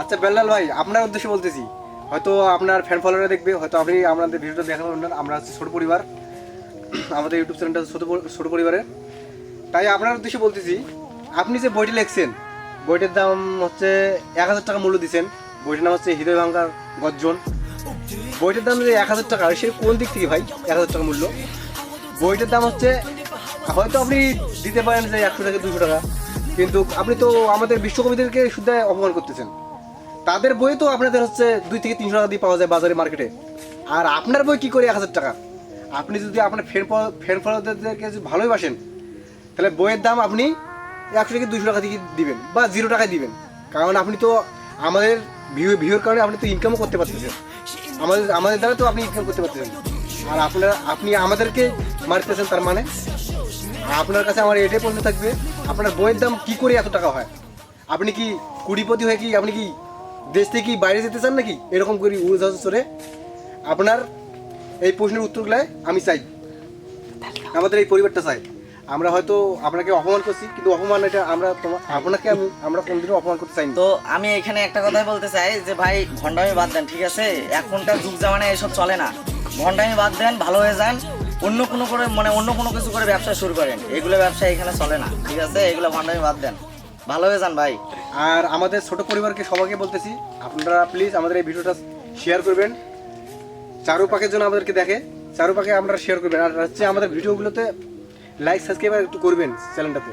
আচ্ছা বেল্লাল ভাই, আপনার উদ্দেশ্যে বলতেছি, হয়তো আপনার ফ্যান ফলোয়াররা দেখবে, হয়তো আপনি আমাদের ভিডিওটা দেখাবেন না। আমরা হচ্ছে ছোট পরিবার, আমাদের ইউটিউব চ্যানেলটা ছোট পরিবারের। তাই আপনার উদ্দেশ্যে বলতেছি, আপনি যে বইটি লিখছেন, বইটার দাম হচ্ছে 1000 টাকা মূল্য দিচ্ছেন। বইটার নাম হচ্ছে হৃদয় ভাঙ্গার গর্জন। বইটার দাম যে 1000 টাকা, সে কোন দিক থেকে ভাই 1000 টাকা মূল্য? বইটার দাম হচ্ছে, হয়তো আপনি দিতে পারেন যে 100 থেকে 200 টাকা, কিন্তু আপনি তো আমাদের বিশ্বকবিদেরকে শুদ্ধ অপমান করতেছেন। তাদের বই তো আপনাদের হচ্ছে 2 থেকে 300 টাকা দিয়ে পাওয়া যায় বাজারে, মার্কেটে। আর আপনার বই কি করে 1000 টাকা? আপনি যদি আপনার ফ্যান ফলোয়ারদেরকে যদি ভালোবাসেন, তাহলে বইয়ের দাম আপনি 100 থেকে 200 টাকা দিয়ে দিবেন, বা 0 টাকায় দিবেন। কারণ আপনি তো আমাদের ভিউর কারণে আপনি তো ইনকামও করতে পারতেছেন, আমাদের দ্বারা তো আপনি ইনকাম করতে পারতেছেন। আর আপনি আমাদেরকে মারতেছেন, তার মানে আপনার কাছে আমার এটাই প্রশ্ন থাকবে, আপনার বইয়ের দাম কি করে এত টাকা হয়? আপনি কি কুড়িপতি হয়ে কি আপনি কি দেশ থেকে কি বাইরে যেতে চান নাকি এরকম করি উড়োজাহাজ চড়ে? আপনার এই প্রশ্নের উত্তরগুলো আমি চাই, আমাদের এই পরিবারটা চাই। আমরা হয়তো আপনাকে অপমান করছি, কিন্তু অপমান এটা আপনাকে আমরা কোনদিনও অপমান করতে চাইনি। তো আমি এখানে একটা কথাই বলতে চাই যে ভাই, ভণ্ডামি বাদ দেন, ঠিক আছে? এখনকার যুগ জামানায় এসব চলে না। ভণ্ডামি বাদ দেন, ভালো হয়ে যান, অন্য কোনো কিছু করে ব্যবসা শুরু করেন। এগুলো ব্যবসা এখানে চলে না, ঠিক আছে? এগুলো ভণ্ডামি বাদ দেন, ভালো হয়ে যান ভাই। আর আমাদের ছোট পরিবারকে সবাইকে বলতেছি, আপনারা প্লিজ আমাদের এই ভিডিওটা শেয়ার করবেন, চারুপাকের জন্য আমাদেরকে দেখে, চারুপাকে আপনারা শেয়ার করবেন। আর হচ্ছে আমাদের ভিডিওগুলোতে লাইক সাবস্ক্রাইব একটু করবেন চ্যানেলটাতে।